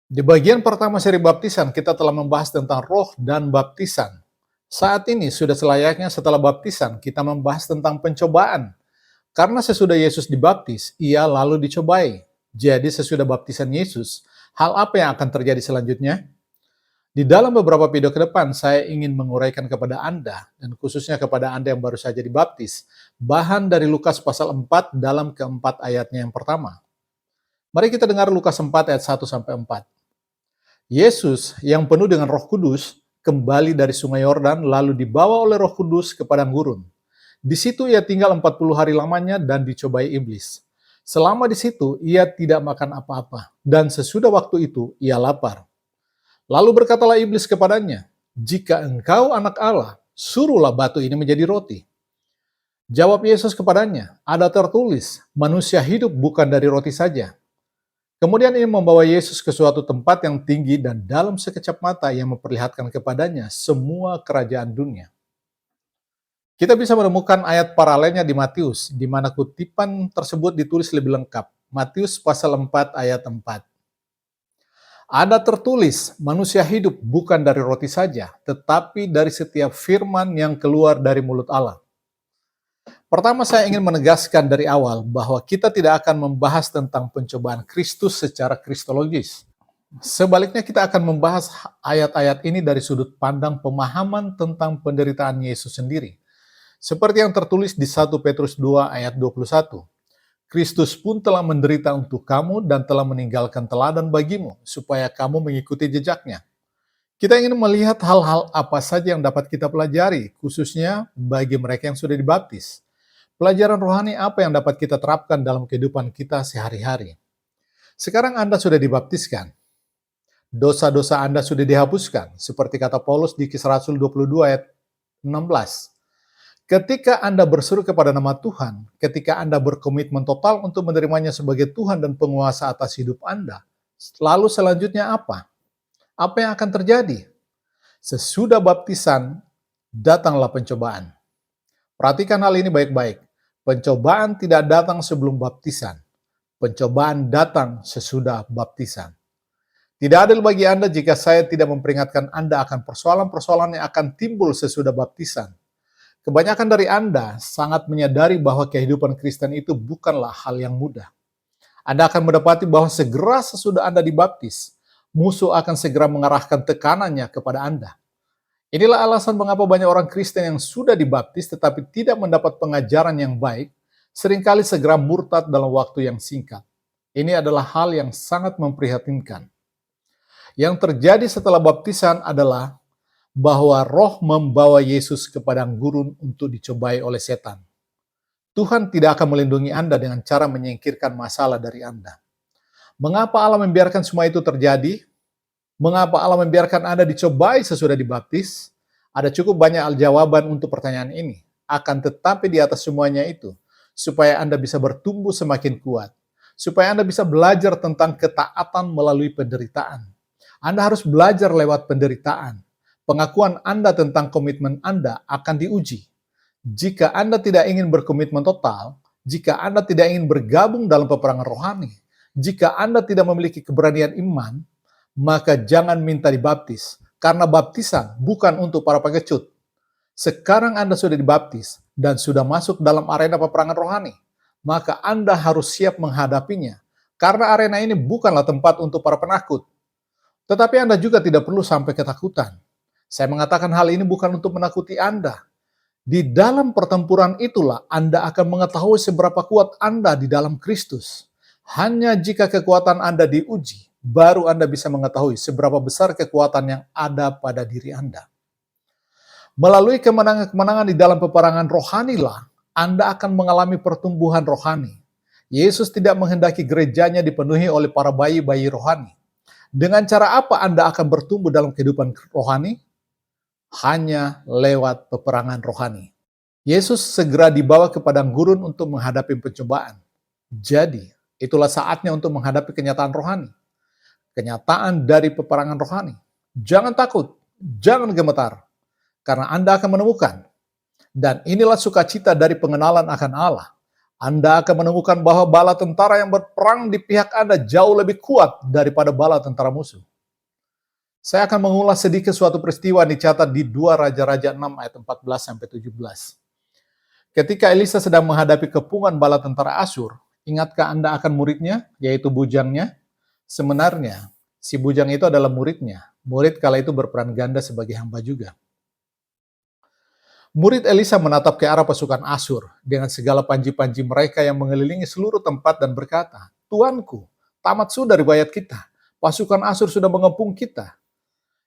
Di bagian pertama seri baptisan, kita telah membahas tentang roh dan baptisan. Saat ini sudah selayaknya setelah baptisan, kita membahas tentang pencobaan. Karena sesudah Yesus dibaptis, ia lalu dicobai. Jadi sesudah baptisan Yesus, hal apa yang akan terjadi selanjutnya? Di dalam beberapa video ke depan, saya ingin menguraikan kepada Anda, dan khususnya kepada Anda yang baru saja dibaptis, bahan dari Lukas pasal 4 dalam keempat ayatnya yang pertama. Mari kita dengar Lukas 4 ayat 1-4. Yesus yang penuh dengan Roh Kudus kembali dari Sungai Yordan lalu dibawa oleh Roh Kudus ke padang gurun. Di situ ia tinggal 40 hari lamanya dan dicobai iblis. Selama di situ ia tidak makan apa-apa dan sesudah waktu itu ia lapar. Lalu berkatalah iblis kepadanya, "Jika engkau anak Allah, suruhlah batu ini menjadi roti." Jawab Yesus kepadanya, "Ada tertulis, manusia hidup bukan dari roti saja." Kemudian ia membawa Yesus ke suatu tempat yang tinggi dan dalam sekejap mata ia memperlihatkan kepadanya semua kerajaan dunia. Kita bisa menemukan ayat paralelnya di Matius, di mana kutipan tersebut ditulis lebih lengkap. Matius pasal 4 ayat 4. Ada tertulis, manusia hidup bukan dari roti saja, tetapi dari setiap firman yang keluar dari mulut Allah. Pertama, saya ingin menegaskan dari awal bahwa kita tidak akan membahas tentang pencobaan Kristus secara kristologis. Sebaliknya, kita akan membahas ayat-ayat ini dari sudut pandang pemahaman tentang penderitaan Yesus sendiri. Seperti yang tertulis di 1 Petrus 2 ayat 21. Kristus pun telah menderita untuk kamu dan telah meninggalkan teladan bagimu, supaya kamu mengikuti jejaknya. Kita ingin melihat hal-hal apa saja yang dapat kita pelajari, khususnya bagi mereka yang sudah dibaptis. Pelajaran rohani apa yang dapat kita terapkan dalam kehidupan kita sehari-hari. Sekarang Anda sudah dibaptiskan. Dosa-dosa Anda sudah dihapuskan, seperti kata Paulus di Kisah Rasul 22 ayat 16. Ketika Anda berseru kepada nama Tuhan, ketika Anda berkomitmen total untuk menerimanya sebagai Tuhan dan penguasa atas hidup Anda, lalu selanjutnya apa? Apa yang akan terjadi? Sesudah baptisan, datanglah pencobaan. Perhatikan hal ini baik-baik. Pencobaan tidak datang sebelum baptisan. Pencobaan datang sesudah baptisan. Tidak adil bagi Anda jika saya tidak memperingatkan Anda akan persoalan-persoalan yang akan timbul sesudah baptisan. Kebanyakan dari Anda sangat menyadari bahwa kehidupan Kristen itu bukanlah hal yang mudah. Anda akan mendapati bahwa segera sesudah Anda dibaptis, musuh akan segera mengarahkan tekanannya kepada Anda. Inilah alasan mengapa banyak orang Kristen yang sudah dibaptis tetapi tidak mendapat pengajaran yang baik, seringkali segera murtad dalam waktu yang singkat. Ini adalah hal yang sangat memprihatinkan. Yang terjadi setelah baptisan adalah bahwa Roh membawa Yesus ke padang gurun untuk dicobai oleh setan. Tuhan tidak akan melindungi Anda dengan cara menyingkirkan masalah dari Anda. Mengapa Allah membiarkan semua itu terjadi? Mengapa Allah membiarkan Anda dicobai sesudah dibaptis? Ada cukup banyak jawaban untuk pertanyaan ini. Akan tetapi di atas semuanya itu, supaya Anda bisa bertumbuh semakin kuat. Supaya Anda bisa belajar tentang ketaatan melalui penderitaan. Anda harus belajar lewat penderitaan. Pengakuan Anda tentang komitmen Anda akan diuji. Jika Anda tidak ingin berkomitmen total, jika Anda tidak ingin bergabung dalam peperangan rohani, jika Anda tidak memiliki keberanian iman, maka jangan minta dibaptis, karena baptisan bukan untuk para pengecut. Sekarang Anda sudah dibaptis dan sudah masuk dalam arena peperangan rohani, maka Anda harus siap menghadapinya, karena arena ini bukanlah tempat untuk para penakut. Tetapi Anda juga tidak perlu sampai ketakutan. Saya mengatakan hal ini bukan untuk menakuti Anda. Di dalam pertempuran itulah Anda akan mengetahui seberapa kuat Anda di dalam Kristus. Hanya jika kekuatan Anda diuji, baru Anda bisa mengetahui seberapa besar kekuatan yang ada pada diri Anda. Melalui kemenangan-kemenangan di dalam peperangan rohanilah, Anda akan mengalami pertumbuhan rohani. Yesus tidak menghendaki gerejanya dipenuhi oleh para bayi-bayi rohani. Dengan cara apa Anda akan bertumbuh dalam kehidupan rohani? Hanya lewat peperangan rohani. Yesus segera dibawa ke padang gurun untuk menghadapi pencobaan. Jadi, itulah saatnya untuk menghadapi kenyataan rohani. Kenyataan dari peperangan rohani. Jangan takut, jangan gemetar, karena Anda akan menemukan. Dan inilah sukacita dari pengenalan akan Allah. Anda akan menemukan bahwa bala tentara yang berperang di pihak Anda jauh lebih kuat daripada bala tentara musuh. Saya akan mengulas sedikit suatu peristiwa yang dicatat di 2 Raja-Raja 6 ayat 14-17. Ketika Elisa sedang menghadapi kepungan bala tentara Asyur, ingatkah Anda akan muridnya, yaitu bujangnya? Sebenarnya, si bujang itu adalah muridnya. Murid kala itu berperan ganda sebagai hamba juga. Murid Elisa menatap ke arah pasukan Asyur dengan segala panji-panji mereka yang mengelilingi seluruh tempat dan berkata, "Tuanku, tamat sudah riwayat kita. Pasukan Asyur sudah mengepung kita."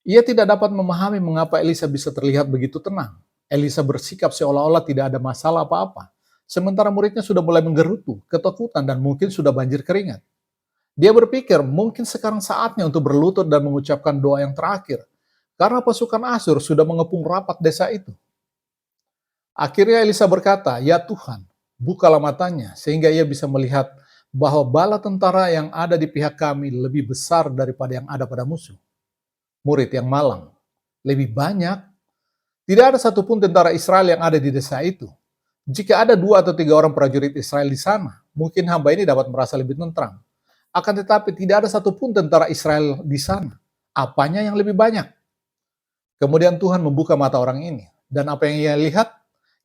Ia tidak dapat memahami mengapa Elisa bisa terlihat begitu tenang. Elisa bersikap seolah-olah tidak ada masalah apa-apa. Sementara muridnya sudah mulai menggerutu, ketakutan, dan mungkin sudah banjir keringat. Dia berpikir mungkin sekarang saatnya untuk berlutut dan mengucapkan doa yang terakhir. Karena pasukan Asyur sudah mengepung rapat desa itu. Akhirnya Elisa berkata, "Ya Tuhan, bukalah matanya sehingga ia bisa melihat bahwa bala tentara yang ada di pihak kami lebih besar daripada yang ada pada musuh." Murid yang malang, lebih banyak. Tidak ada satupun tentara Israel yang ada di desa itu. Jika ada 2 atau 3 orang prajurit Israel di sana, mungkin hamba ini dapat merasa lebih tentram. Akan tetapi tidak ada satupun tentara Israel di sana. Apanya yang lebih banyak? Kemudian Tuhan membuka mata orang ini. Dan apa yang ia lihat?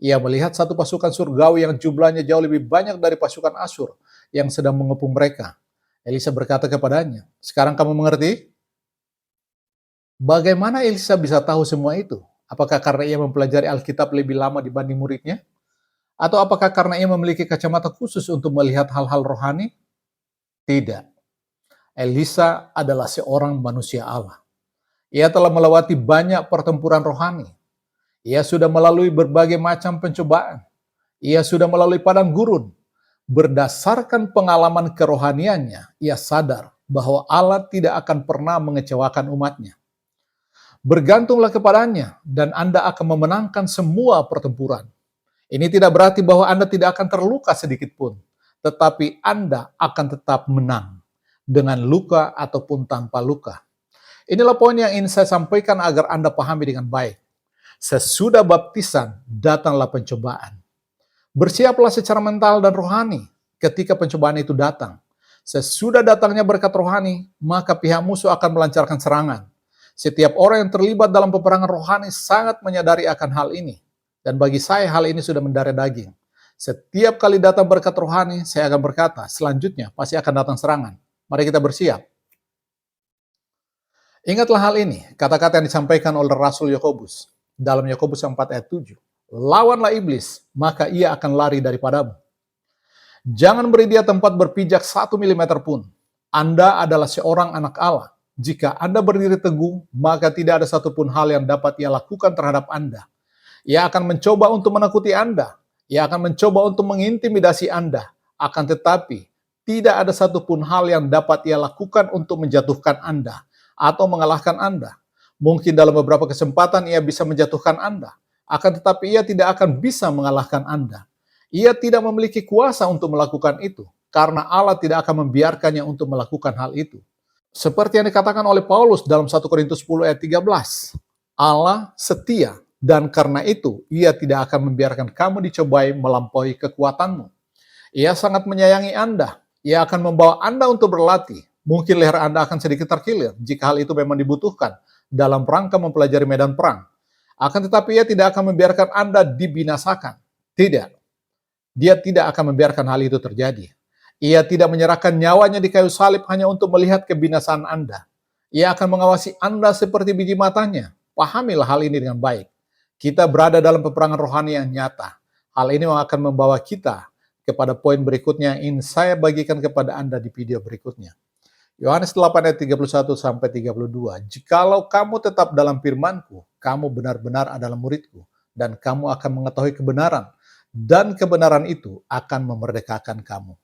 Ia melihat satu pasukan surgawi yang jumlahnya jauh lebih banyak dari pasukan Asyur yang sedang mengepung mereka. Elisa berkata kepadanya, "Sekarang kamu mengerti?" Bagaimana Elisa bisa tahu semua itu? Apakah karena ia mempelajari Alkitab lebih lama dibanding muridnya? Atau apakah karena ia memiliki kacamata khusus untuk melihat hal-hal rohani? Tidak. Elisa adalah seorang manusia Allah. Ia telah melewati banyak pertempuran rohani. Ia sudah melalui berbagai macam pencobaan. Ia sudah melalui padang gurun. Berdasarkan pengalaman kerohaniannya, ia sadar bahwa Allah tidak akan pernah mengecewakan umatnya. Bergantunglah kepadanya, dan Anda akan memenangkan semua pertempuran. Ini tidak berarti bahwa Anda tidak akan terluka sedikit pun, tetapi Anda akan tetap menang, dengan luka ataupun tanpa luka. Inilah poin yang ingin saya sampaikan agar Anda pahami dengan baik. Sesudah baptisan, datanglah pencobaan. Bersiaplah secara mental dan rohani ketika pencobaan itu datang. Sesudah datangnya berkat rohani, maka pihak musuh akan melancarkan serangan. Setiap orang yang terlibat dalam peperangan rohani sangat menyadari akan hal ini. Dan bagi saya hal ini sudah mendarah daging. Setiap kali datang berkat rohani, saya akan berkata, selanjutnya pasti akan datang serangan. Mari kita bersiap. Ingatlah hal ini, kata-kata yang disampaikan oleh Rasul Yakobus dalam Yakobus 4 ayat 7. Lawanlah iblis, maka ia akan lari daripadamu. Jangan beri dia tempat berpijak 1 milimeter pun. Anda adalah seorang anak Allah. Jika Anda berdiri teguh, maka tidak ada satupun hal yang dapat ia lakukan terhadap Anda. Ia akan mencoba untuk menakuti Anda. Ia akan mencoba untuk mengintimidasi Anda. Akan tetapi, tidak ada satupun hal yang dapat ia lakukan untuk menjatuhkan Anda atau mengalahkan Anda. Mungkin dalam beberapa kesempatan ia bisa menjatuhkan Anda. Akan tetapi ia tidak akan bisa mengalahkan Anda. Ia tidak memiliki kuasa untuk melakukan itu, karena Allah tidak akan membiarkannya untuk melakukan hal itu. Seperti yang dikatakan oleh Paulus dalam 1 Korintus 10 ayat 13. Allah setia, dan karena itu ia tidak akan membiarkan kamu dicobai melampaui kekuatanmu. Ia sangat menyayangi Anda. Ia akan membawa Anda untuk berlatih. Mungkin leher Anda akan sedikit terkilir jika hal itu memang dibutuhkan dalam rangka mempelajari medan perang. Akan tetapi ia tidak akan membiarkan Anda dibinasakan. Tidak. Dia tidak akan membiarkan hal itu terjadi. Ia tidak menyerahkan nyawanya di kayu salib hanya untuk melihat kebinasaan Anda. Ia akan mengawasi Anda seperti biji matanya. Pahamilah hal ini dengan baik. Kita berada dalam peperangan rohani yang nyata. Hal ini akan membawa kita kepada poin berikutnya yang ingin saya bagikan kepada Anda di video berikutnya. Yohanes 8 ayat 31-32. Jikalau kamu tetap dalam firman-Ku, kamu benar-benar adalah murid-Ku, dan kamu akan mengetahui kebenaran, dan kebenaran itu akan memerdekakan kamu.